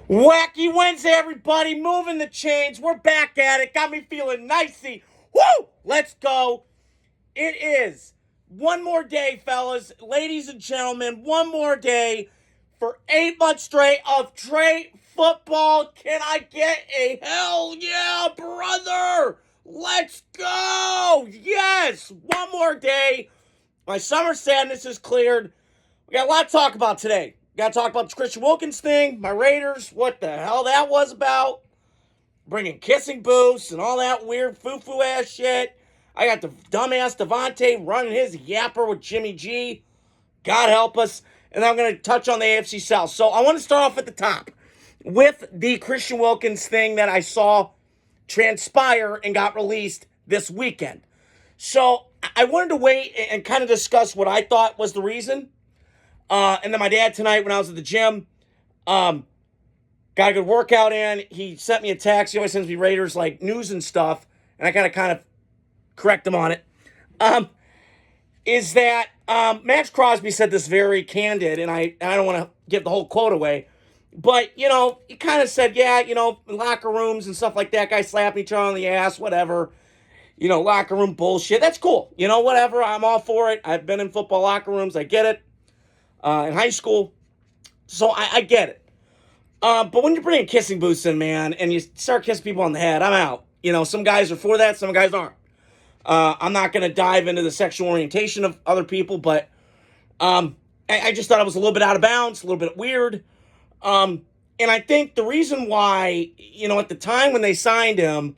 Wacky Wednesday, everybody. Moving the chains. We're back at it. Got me feeling nicey. Woo! Let's go. It is one more day, fellas, ladies and gentlemen. One more day for 8 months straight of Trey football. Can I get a hell yeah, brother? Let's go. Yes, one more day. My summer sadness is cleared. We got a lot to talk about today. Got to talk about the Christian Wilkins thing, my Raiders, what the hell that was about, bringing kissing booths and all that weird foo-foo ass shit. I got the dumbass Davante running his yapper with Jimmy G. God help us. And I'm going to touch on the AFC South. So I want to start off at the top with the Christian Wilkins thing that I saw transpire and got released this weekend. So I wanted to wait and kind of discuss what I thought was the reason. And then my dad tonight when I was at the gym, got a good workout in. He sent me a text. He always sends me Raiders like news and stuff, and I gotta kind of correct him on it. Is that Max Crosby said this very candid, and I don't want to give the whole quote away, but he kind of said, yeah, locker rooms and stuff like that, guys slapping each other on the ass, whatever. Locker room bullshit. That's cool. Whatever. I'm all for it. I've been in football locker rooms. I get it. In high school. So I get it. But when you're bringing kissing booths in, man, and you start kissing people on the head, I'm out. Some guys are for that, some guys aren't. I'm not going to dive into the sexual orientation of other people, but I just thought it was a little bit out of bounds, a little bit weird. And I think the reason why, at the time when they signed him,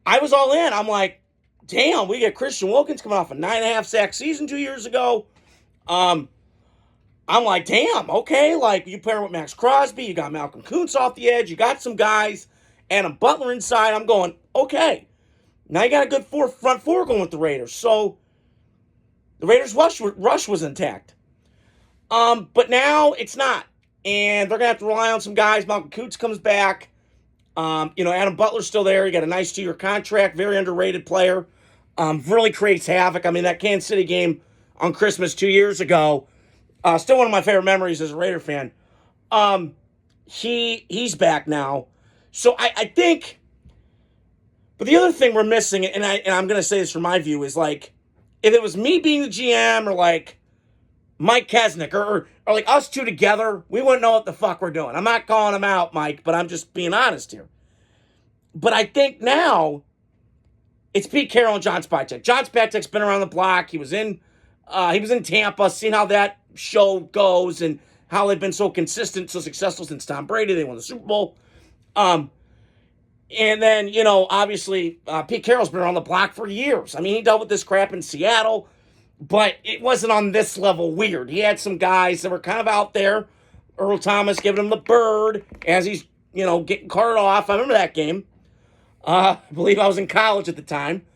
I was all in. I'm like, damn, we get Christian Wilkins coming off a 9.5 sack season 2 years ago. I'm like, damn, okay, like, you pair with Max Crosby, you got Malcolm Kuntz off the edge, you got some guys, and a Butler inside. I'm going, okay. Now you got a good front four going with the Raiders. So, the Raiders' rush was intact. But now, it's not. And they're going to have to rely on some guys. Malcolm Kuntz comes back. Adam Butler's still there. You got a nice 2-year contract, very underrated player. Really creates havoc. I mean, that Kansas City game on Christmas 2 years ago, still one of my favorite memories as a Raider fan. He's back now. So I think, but the other thing we're missing, and I'm going to say this from my view, is like, if it was me being the GM or like Mike Kesnick or like us two together, we wouldn't know what the fuck we're doing. I'm not calling him out, Mike, but I'm just being honest here. But I think now it's Pete Carroll and John Spytek. John Spytek's been around the block. He was in Tampa, seen how that show goes and how they've been so consistent, so successful since Tom Brady. They won the Super Bowl. And then, obviously, Pete Carroll's been around the block for years. I mean, he dealt with this crap in Seattle, but it wasn't on this level weird. He had some guys that were kind of out there. Earl Thomas giving him the bird as he's, getting carted off. I remember that game. I believe I was in college at the time.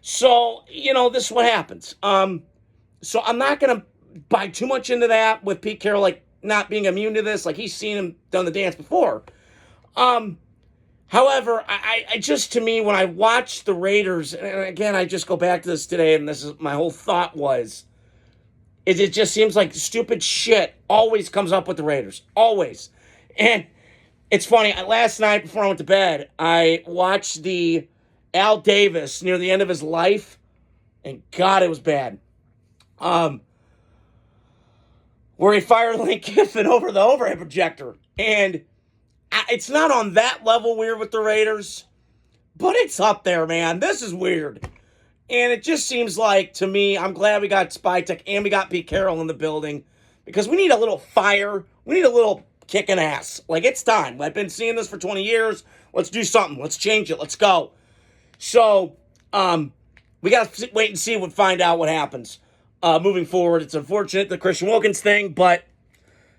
So, this is what happens. So I'm not going to buy too much into that with Pete Carroll, like, not being immune to this. Like, he's seen him done the dance before. However, I just, to me, when I watch the Raiders, and again, I just go back to this today, and this is my whole thought was, it just seems like stupid shit always comes up with the Raiders. Always. And it's funny, last night before I went to bed, I watched the Al Davis near the end of his life, and God, it was bad. Where he fired Lane Kiffin over the overhead projector. And it's not on that level weird with the Raiders, but it's up there, man. This is weird. And it just seems like, to me, I'm glad we got Spytek and we got Pete Carroll in the building because we need a little fire. We need a little kicking ass. Like, it's time. I've been seeing this for 20 years. Let's do something. Let's change it. Let's go. So, we got to wait and see find out what happens. Moving forward, it's unfortunate, the Christian Wilkins thing, but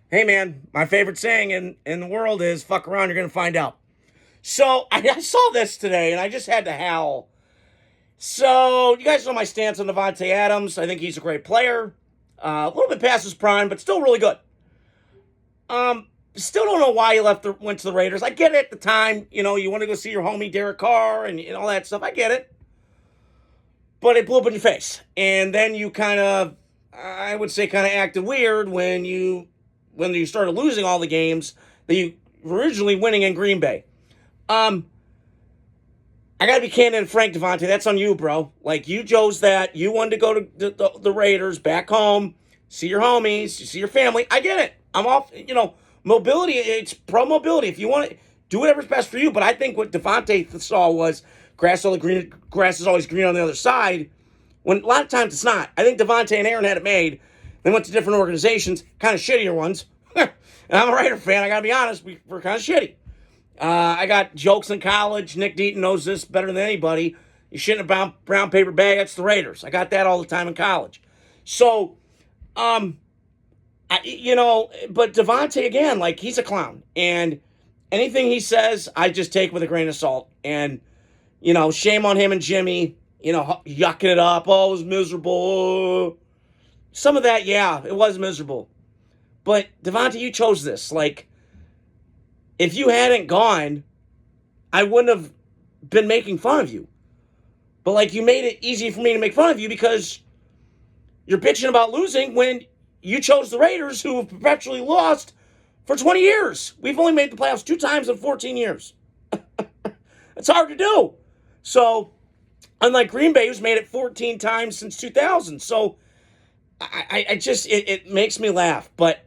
hey, man, my favorite saying in the world is, fuck around, you're going to find out. So, I saw this today, and I just had to howl. So, you guys know my stance on Davante Adams. I think he's a great player. A little bit past his prime, but still really good. Still don't know why he went to the Raiders. I get it at the time. You want to go see your homie Derek Carr and all that stuff. I get it. But it blew up in your face. And then you kind of, I would say, kind of acted weird when you started losing all the games that you originally winning in Green Bay. I got to be candid and frank, Davante. That's on you, bro. Like, you chose that. You wanted to go to the Raiders, back home, see your homies, see your family. I get it. I'm off, mobility. It's pro-mobility. If you want to do whatever's best for you. But I think what Davante saw was grass is always green on the other side, when a lot of times it's not. I think Davante and Aaron had it made. They went to different organizations, kind of shittier ones. And I'm a Raider fan. I got to be honest. We're kind of shitty. I got jokes in college. Nick Deaton knows this better than anybody. You shit in a brown paper bag, that's the Raiders. I got that all the time in college. So, but Davante, again, like, he's a clown. And anything he says, I just take with a grain of salt. And, shame on him and Jimmy, yucking it up. Oh, it was miserable. Some of that, yeah, it was miserable. But, Davante, you chose this. Like, if you hadn't gone, I wouldn't have been making fun of you. But, like, you made it easy for me to make fun of you because you're bitching about losing when you chose the Raiders, who have perpetually lost for 20 years. We've only made the playoffs 2 times in 14 years. It's hard to do. So, unlike Green Bay, who's made it 14 times since 2000. So, I just, it makes me laugh. But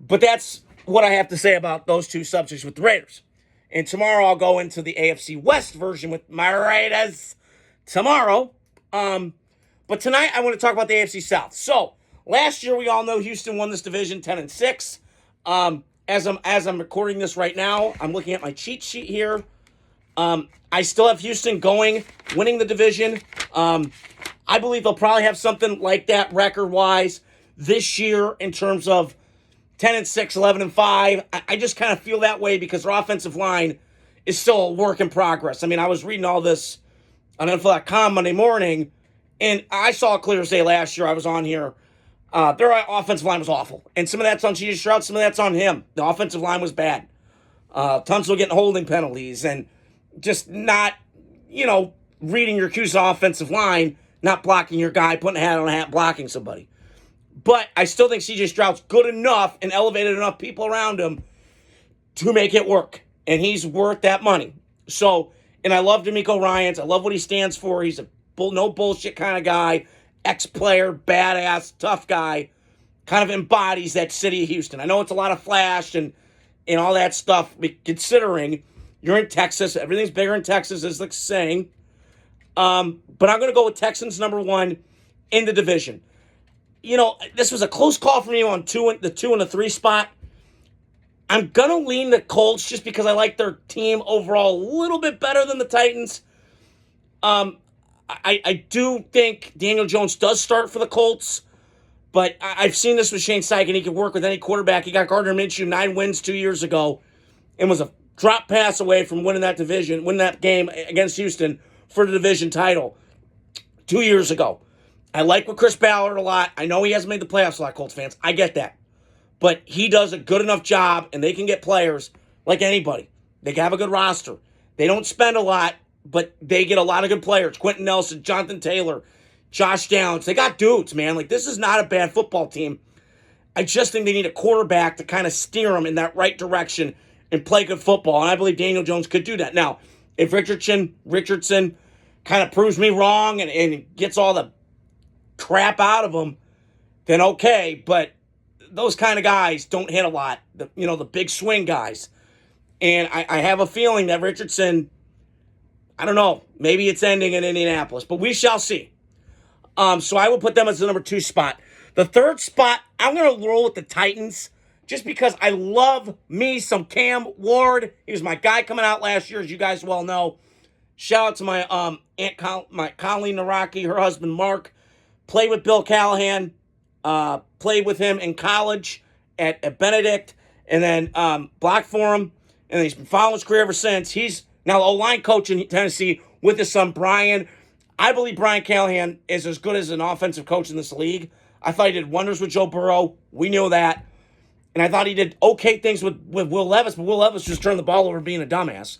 that's what I have to say about those two subjects with the Raiders. And tomorrow I'll go into the AFC West version with my Raiders tomorrow. But tonight I want to talk about the AFC South. So, last year we all know Houston won this division 10-6. As I'm recording this right now, I'm looking at my cheat sheet here. I still have Houston winning the division. I believe they'll probably have something like that record-wise this year in terms of 10-6, 11-5. I just kind of feel that way because their offensive line is still a work in progress. I mean, I was reading all this on NFL.com Monday morning, and I saw it clear as day last year. I was on here. Their offensive line was awful. And some of that's on C.J. Stroud, some of that's on him. The offensive line was bad. Tunsil getting holding penalties and just not, reading your cues offensive line, not blocking your guy, putting a hat on a hat, blocking somebody. But I still think C.J. Stroud's good enough and elevated enough people around him to make it work. And he's worth that money. So, and I love D'Amico Ryans. I love what he stands for. He's a no bullshit kind of guy. Ex-player, badass, tough guy. Kind of embodies that city of Houston. I know it's a lot of flash and all that stuff, considering you're in Texas. Everything's bigger in Texas, as the saying. But I'm going to go with Texans #1 in the division. This was a close call for me on the 2 and the 3 spot. I'm going to lean the Colts just because I like their team overall a little bit better than the Titans. I do think Daniel Jones does start for the Colts, but I've seen this with Shane Steichen. He can work with any quarterback. He got Gardner Minshew 9 wins 2 years ago and was a drop pass away from winning that game against Houston for the division title 2 years ago. I like with Chris Ballard a lot. I know he hasn't made the playoffs a lot, Colts fans. I get that. But he does a good enough job, and they can get players like anybody. They can have a good roster. They don't spend a lot, but they get a lot of good players. Quentin Nelson, Jonathan Taylor, Josh Downs. They got dudes, man. Like, this is not a bad football team. I just think they need a quarterback to kind of steer them in that right direction and play good football. And I believe Daniel Jones could do that. Now, if Richardson kind of proves me wrong and gets all the crap out of him, then okay. But those kind of guys don't hit a lot. The big swing guys. And I have a feeling that Richardson, I don't know, maybe it's ending in Indianapolis, but we shall see. So I will put them as the #2 spot. The 3rd spot, I'm going to roll with the Titans just because I love me some Cam Ward. He was my guy coming out last year, as you guys well know. Shout out to my Aunt Colleen Naraki, her husband Mark. Played with Bill Callahan. Played with him in college at Benedict. And then blocked for him. And he's been following his career ever since. He's now the O-line coach in Tennessee with his son Brian. I believe Brian Callahan is as good as an offensive coach in this league. I thought he did wonders with Joe Burrow. We knew that. And I thought he did okay things with Will Levis, but Will Levis just turned the ball over being a dumbass.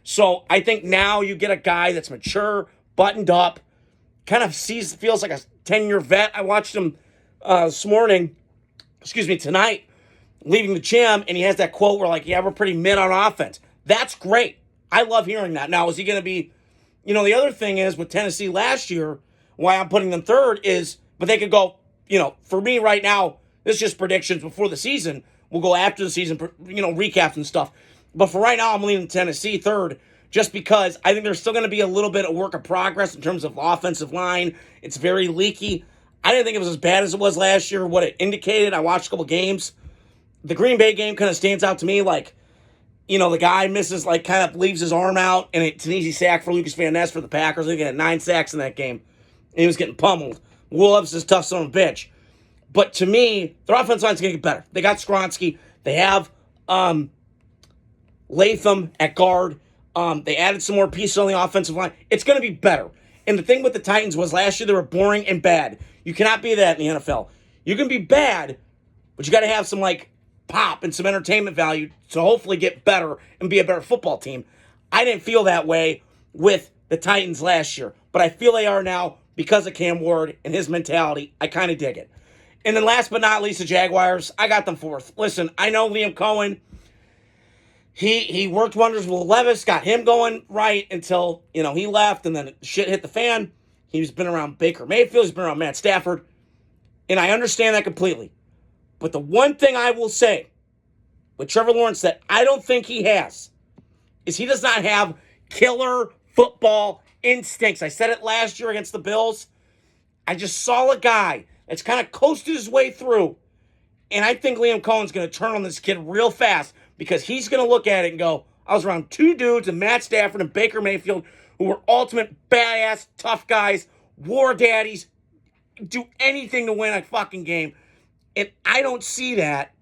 So I think now you get a guy that's mature, buttoned up, kind of feels like a 10-year vet. I watched him tonight, leaving the gym, and he has that quote where, like, yeah, we're pretty mid on offense. That's great. I love hearing that. Now, is he going to be, the other thing is with Tennessee last year, why I'm putting them third is, but they could go, for me right now, this is just predictions before the season. We'll go after the season, recaps and stuff. But for right now, I'm leaning Tennessee third just because I think there's still going to be a little bit of work in progress in terms of offensive line. It's very leaky. I didn't think it was as bad as it was last year, what it indicated. I watched a couple games. The Green Bay game kind of stands out to me like, the guy misses, like, kind of leaves his arm out, and it's an easy sack for Lucas Van Ness for the Packers. They got 9 sacks in that game, and he was getting pummeled. Will Levis is a tough son of a bitch. But to me, their offensive line's going to get better. They got Skronsky. They have Latham at guard. They added some more pieces on the offensive line. It's going to be better. And the thing with the Titans was last year they were boring and bad. You cannot be that in the NFL. You can be bad, but you got to have some, like, pop and some entertainment value to hopefully get better and be a better football team. I didn't feel that way with the Titans last year, but I feel they are now because of Cam Ward and his mentality. I kind of dig it. And then last but not least, the Jaguars. I got them fourth. Listen, I know Liam Cohen, he worked wonders with Levis, got him going right until, he left and then shit hit the fan. He's been around Baker Mayfield. He's been around Matt Stafford. And I understand that completely. But the one thing I will say with Trevor Lawrence that I don't think he has is he does not have killer football instincts. I said it last year against the Bills. I just saw a guy that's kind of coasted his way through. And I think Liam Cohen's going to turn on this kid real fast because he's going to look at it and go, I was around 2 dudes, and Matt Stafford and Baker Mayfield, who were ultimate badass, tough guys, war daddies, do anything to win a fucking game. And I don't see that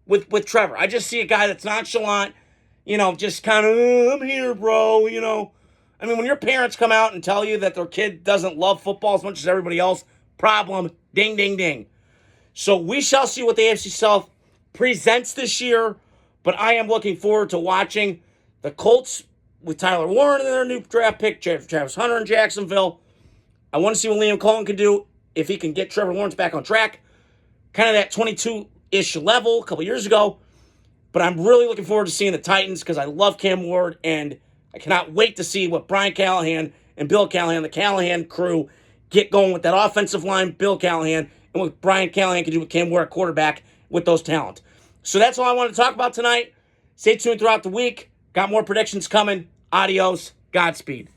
with Trevor. I just see a guy that's nonchalant, just kind of, I'm here, bro, I mean, when your parents come out and tell you that their kid doesn't love football as much as everybody else, problem, ding, ding, ding. So we shall see what the AFC South presents this year, but I am looking forward to watching the Colts with Tyler Warren and their new draft pick, Travis Hunter in Jacksonville. I want to see what Liam Cohen can do if he can get Trevor Lawrence back on track. Kind of that 22-ish level a couple years ago. But I'm really looking forward to seeing the Titans because I love Cam Ward, and I cannot wait to see what Brian Callahan and Bill Callahan, the Callahan crew, get going with that offensive line, Bill Callahan, and what Brian Callahan can do with Cam Ward at quarterback with those talent. So that's all I want to talk about tonight. Stay tuned throughout the week. Got more predictions coming. Adios. Godspeed.